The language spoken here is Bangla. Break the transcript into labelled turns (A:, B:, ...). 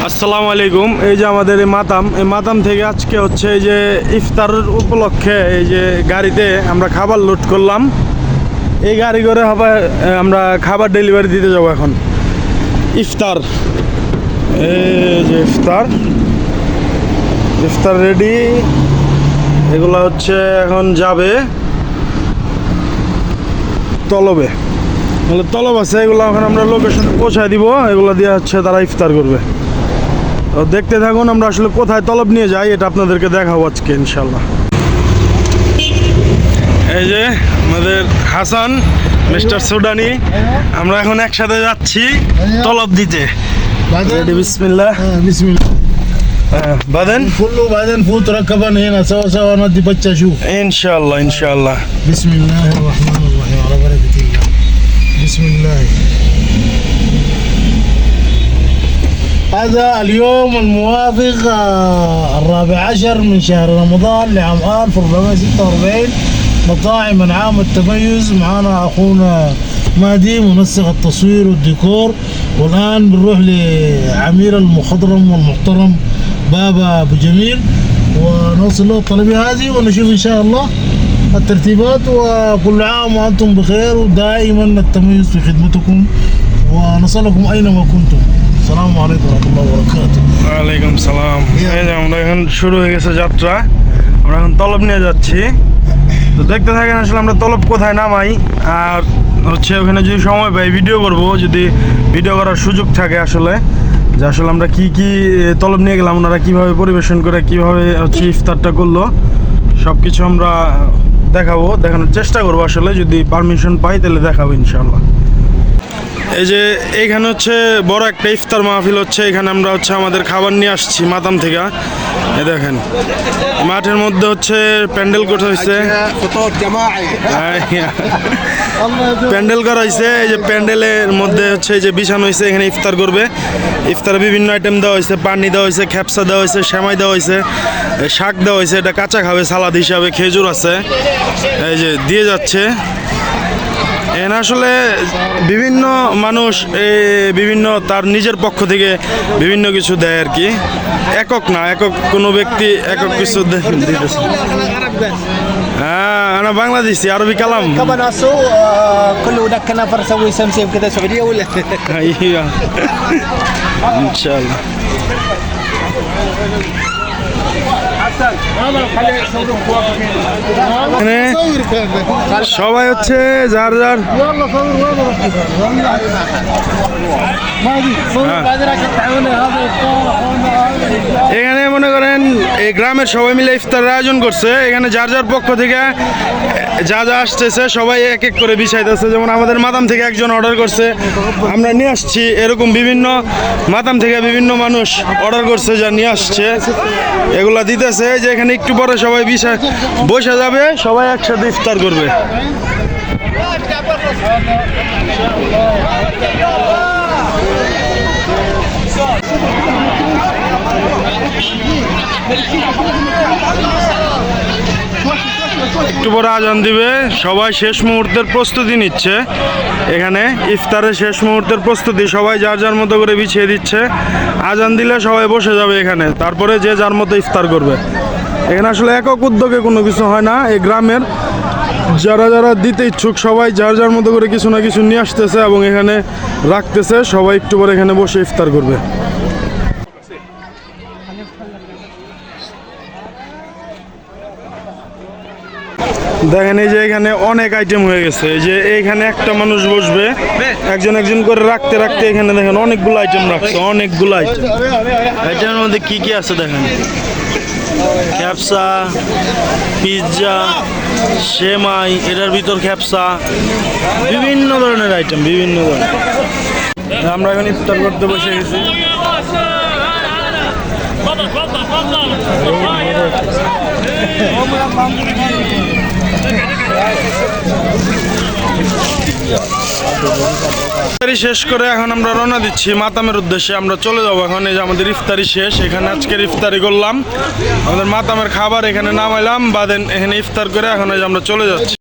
A: আসসালামু আলাইকুম। এই যে আমাদের এই মাতাম থেকে আজকে হচ্ছে এই যে ইফতারের উপলক্ষে এই যে গাড়িতে আমরা খাবার লোড করলাম। এই গাড়ি করে হবে আমরা খাবার ডেলিভারি দিতে যাব। এখন ইফতার, এই যে ইফতার রেডি। এগুলো হচ্ছে এখন যাবে তলবে, তলব আছে, এগুলো এখন আমরা লোকেশনে পৌঁছায় দিব। এগুলো দিয়ে হচ্ছে তারা ইফতার করবে। তো দেখতে থাকুন আমরা আসলে কোথায় তলব নিয়ে যাই, এটা আপনাদেরকে দেখাবো আজকে ইনশাল্লাহ। এই যে আমাদের হাসান, মিস্টার সুডানি, আমরা এখন একসাথে যাচ্ছি তলব দিতে। বিসমিল্লাহ
B: বিসমিল্লাহ।
A: بعدين
B: كله بعدين فوت ركبا هنا سوا سوا نودي بتشا شوف
A: ان شاء الله ان شاء الله.
B: بسم الله الرحمن الرحيم على بركة الله. بسم الله. هذا اليوم الموافق 14 من شهر رمضان لعام 1446. مطاعم انعام التميز. معانا اخونا مهدي منسق التصوير والديكور. والان بنروح لعمير المخضرم والمحترم بابا ابو جميل ونوصل له الطلبيه هذه ونشوف ان شاء الله الترتيبات. وكل عام وانتم بخير ودائما التميز في خدمتكم ونصلكم اينما كنتم. السلام عليكم ورحمه الله وبركاته.
A: ওয়ালাইকুম সালাম। এই যে আমরা এখন শুরু হয়ে গেছে যাত্রা, আমরা এখন তলব নিয়ে যাচ্ছি। তো দেখতে থাকেন আসলে আমরা তলব কোথায় নামাই, আর হচ্ছে ওখানে যদি সময় পাই ভিডিও করব, যদি ভিডিও করার সুযোগ থাকে আসলে, যে আসলে আমরা কি কি তলব নিয়ে গেলাম, ওনারা কীভাবে পরিবেশন করে, কীভাবে হচ্ছে ইফতারটা করলো, সব কিছু আমরা দেখানোর চেষ্টা করবো। আসলে যদি পারমিশন পাই তাহলে দেখাবো ইনশাল্লাহ। এই যে এইখানে হচ্ছে বড় একটা ইফতার মাহফিল হচ্ছে। এখানে আমরা হচ্ছে আমাদের খাবার নিয়ে আসছি মাতাম থেকে। এই দেখেন মাঠের মধ্যে হচ্ছে প্যান্ডেল করা হয়েছে, প্যান্ডেল করা হয়েছে। এই যে প্যান্ডেলের মধ্যে হচ্ছে এই যে বিছানো হয়েছে, এখানে ইফতার করবে। ইফতারে বিভিন্ন আইটেম দেওয়া হয়েছে, পানি দেওয়া হয়েছে, খ্যাপসা দেওয়া হয়েছে, সেমাই দেওয়া হয়েছে, শাক দেওয়া হয়েছে, এটা কাঁচা খাবে সালাদ হিসাবে, খেজুর আছে, এই যে দিয়ে যাচ্ছে। এখানে আসলে বিভিন্ন মানুষ বিভিন্ন তার নিজের পক্ষ থেকে বিভিন্ন কিছু দেয় আর কি, একক না, একক কোনো ব্যক্তি একক কিছু দিতেছে। হ্যাঁ أنا بنغلاديشي عربي كلام
C: كمان أسو كل ودك نفر سوي سمسم كده سعودية ولا
A: أيوه إن شاء الله. সবাই হচ্ছে যার যার এখানে মনে করেন এই গ্রামের সবাই মিলে ইফতারের আয়োজন করছে। এখানে যার যার পক্ষ থেকে যা যা আসতেছে সবাই এক এক করে বিছাইতেছে। যেমন আমাদের মাতাম থেকে একজন অর্ডার করছে, আমরা নিয়ে আসছি। এরকম বিভিন্ন মাতাম থেকে বিভিন্ন মানুষ অর্ডার করছে, যা নিয়ে আসছে এগুলা দিতেছে। যে এখানে একটু পরে সবাই বসে যাবে, সবাই একসাথে ইফতার করবে। একটু পরে আজান দিবে, সবাই শেষ মুহূর্তের প্রস্তুতি নিচ্ছে। এখানে ইফতারের শেষ মুহূর্তের প্রস্তুতি, সবাই যার যার মতো করে বিছিয়ে দিচ্ছে। আজান দিলে সবাই বসে যাবে এখানে, তারপরে যে যার মতো ইফতার করবে। এখানে আসলে একক উদ্যোগে কোনো কিছু হয় না। এই গ্রামের যারা যারা দিতে ইচ্ছুক সবাই যার যার মতো করে কিছু না কিছু নিয়ে আসতেছে এবং এখানে রাখতেছে। সবাই একটু পরে এখানে বসে ইফতার করবে। দেখেন এই যে এখানে অনেক আইটেম হয়ে গেছে। এই যে এইখানে একটা মানুষ বসবে, একজন একজন করে রাখতে রাখতে এখানে দেখেন অনেকগুলো আইটেম রাখছে, অনেকগুলো আইটেম। আইটেমের মধ্যে কি কি আছে দেখেন, খ্যাপসা, পিৎজা, সেমাই, এটার ভিতর খ্যাপসা, বিভিন্ন ধরনের আইটেম, বিভিন্ন ধরনের। আমরা এখন ইফতার করতে বসে গেছি। ইফতারি শেষ করে এখন আমরা রওনা দিচ্ছি মাতামের উদ্দেশ্যে। আমরা চলে যাবো এখন। এই যে আমাদের ইফতারি শেষ, এখানে আজকের ইফতারি করলাম, আমাদের মাতামের খাবার এখানে নামাইলাম, বাদেন এখানে ইফতার করে এখন এই যে আমরা চলে যাচ্ছি।